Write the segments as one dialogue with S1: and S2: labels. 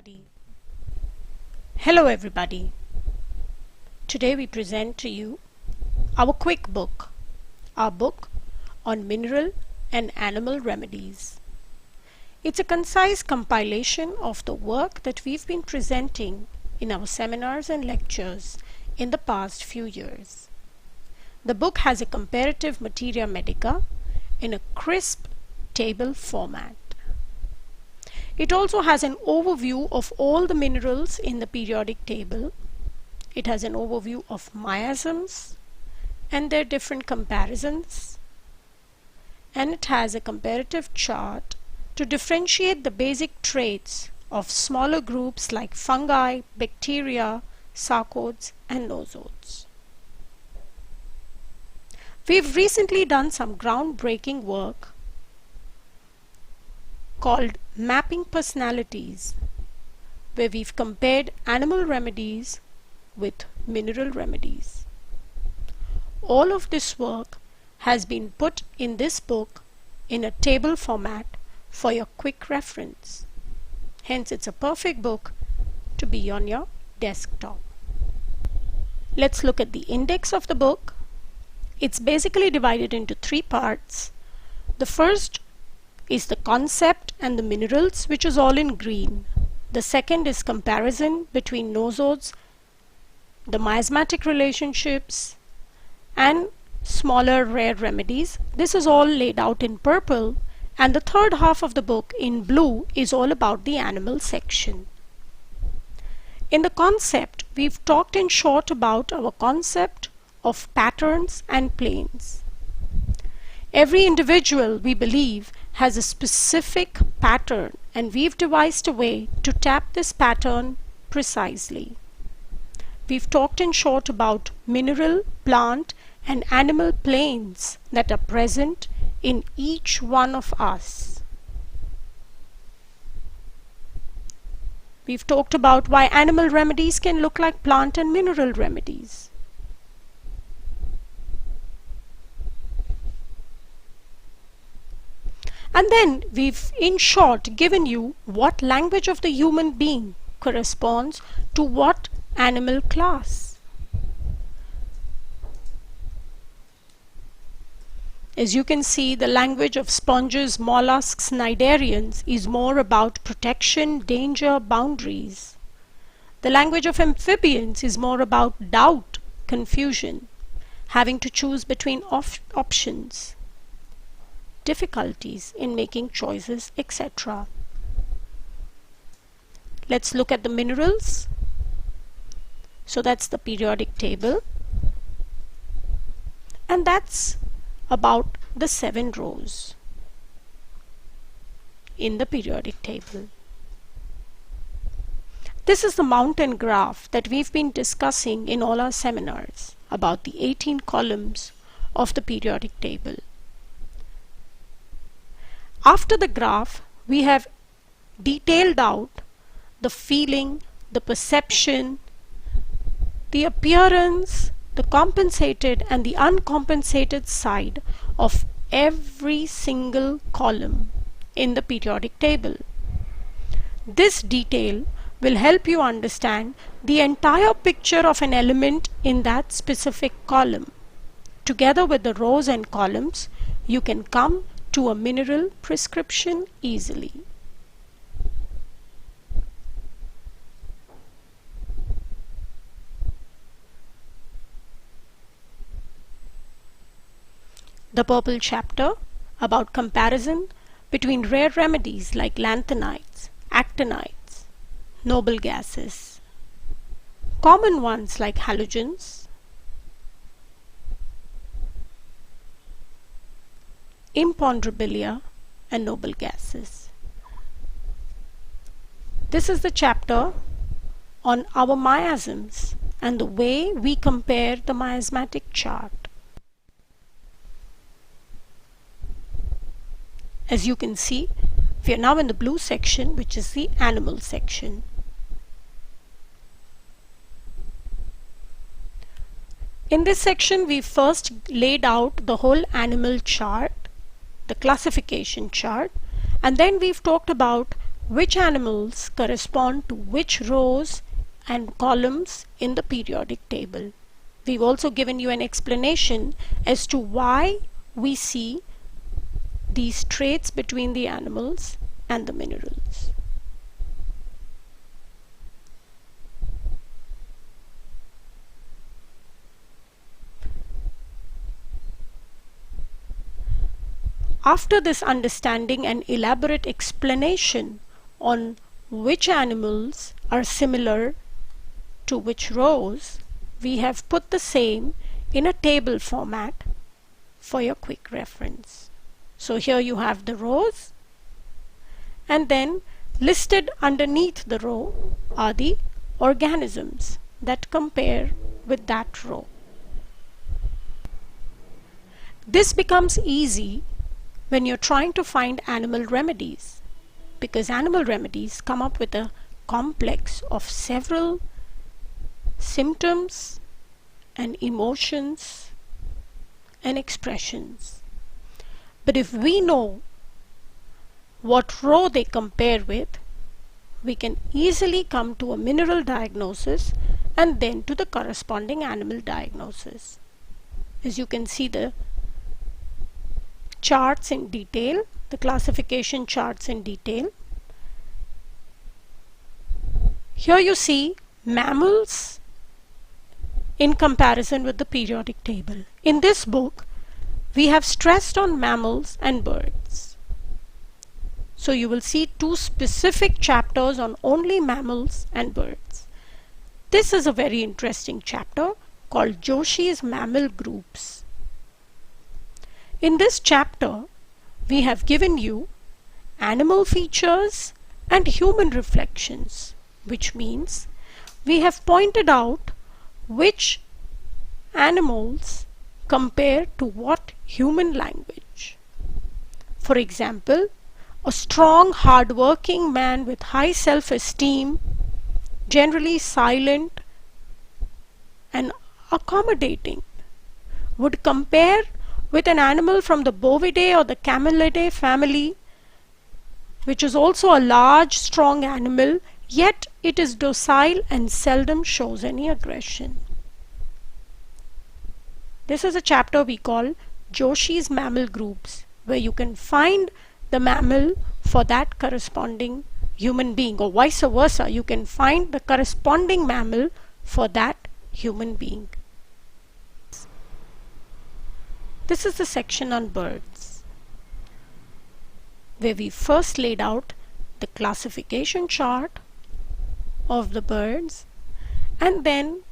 S1: everybody. Hello everybody. Today we present to you our quick book, our book on mineral and animal remedies. It's a concise compilation of the work that we've been presenting in our seminars and lectures in the past few years. The book has a comparative materia medica in a crisp table format. It also has an overview of all the minerals in the periodic table. It has an overview of miasms and their different comparisons. And it has a comparative chart to differentiate the basic traits of smaller groups like fungi, bacteria, sarcoids and nosodes. We've recently done some groundbreaking work called Mapping Personalities, where we've compared animal remedies with mineral remedies. All of this work has been put in this book in a table format for your quick reference. Hence, it's a perfect book to be on your desktop. Let's look at the index of the book. It's basically divided into three parts. The first is the concept and the minerals, which is all in green. The second is comparison between nosodes, the miasmatic relationships and smaller rare remedies. This is all laid out in purple, and the third half of the book in blue is all about the animal section. In the concept, we've talked in short about our concept of patterns and planes. Every individual, we believe, has a specific pattern, and we've devised a way to tap this pattern precisely. We've talked in short about mineral, plant and animal planes that are present in each one of us. We've talked about why animal remedies can look like plant and mineral remedies. And then we've in short given you what language of the human being corresponds to what animal class. As you can see, the language of sponges, mollusks, cnidarians is more about protection, danger, boundaries. The language of amphibians is more about doubt, confusion, having to choose between options, difficulties in making choices, etc. Let's look at the minerals. So that's the periodic table, and that's about the 7 rows in the periodic table. This is the mountain graph that we've been discussing in all our seminars about the 18 columns of the periodic table. After the graph, we have detailed out the feeling, the perception, the appearance, the compensated and the uncompensated side of every single column in the periodic table. This detail will help you understand the entire picture of an element in that specific column. Together with the rows and columns, you can come to a mineral prescription easily. The purple chapter about comparison between rare remedies like lanthanides, actinides, noble gases, common ones like halogens, imponderabilia and noble gases. This is the chapter on our miasms and the way we compare the miasmatic chart. As you can see, we are now in the blue section, which is the animal section. In this section, we first laid out the whole animal chart, the classification chart, and then we've talked about which animals correspond to which rows and columns in the periodic table. We've also given you an explanation as to why we see these traits between the animals and the minerals. After this understanding and elaborate explanation on which animals are similar to which rows, we have put the same in a table format for your quick reference. So here you have the rows, and then listed underneath the row are the organisms that compare with that row. This becomes easy when you're trying to find animal remedies, because animal remedies come up with a complex of several symptoms and emotions and expressions. But if we know what row they compare with, we can easily come to a mineral diagnosis and then to the corresponding animal diagnosis. As you can see the charts in detail, the classification charts in detail. Here you see mammals in comparison with the periodic table. In this book, we have stressed on mammals and birds. So you will see two specific chapters on only mammals and birds. This is a very interesting chapter called Joshis Mammal Groups. In this chapter, we have given you animal features and human reflections, which means we have pointed out which animals compare to what human language. For example, a strong, hard-working man with high self-esteem, generally silent and accommodating, would compare with an animal from the Bovidae or the Camelidae family, which is also a large, strong animal, yet it is docile and seldom shows any aggression. This is a chapter we call Joshi's Mammal Groups, where you can find the mammal for that corresponding human being, or vice versa, you can find the corresponding mammal for that human being. This is the section on birds, where we first laid out the classification chart of the birds, and then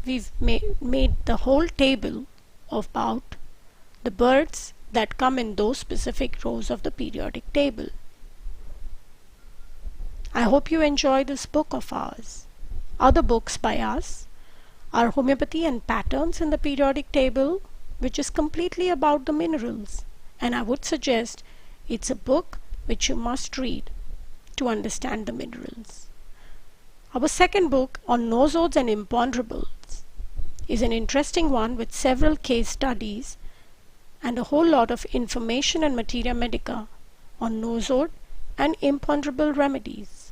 S1: we've made the whole table about the birds that come in those specific rows of the periodic table. I hope you enjoy this book of ours. Other books by us are Homeopathy and Patterns in the Periodic Table, which is completely about the minerals, and I would suggest it's a book which you must read to understand the minerals. Our second book on nosodes and imponderables is an interesting one with several case studies and a whole lot of information and materia medica on nosode and imponderable remedies.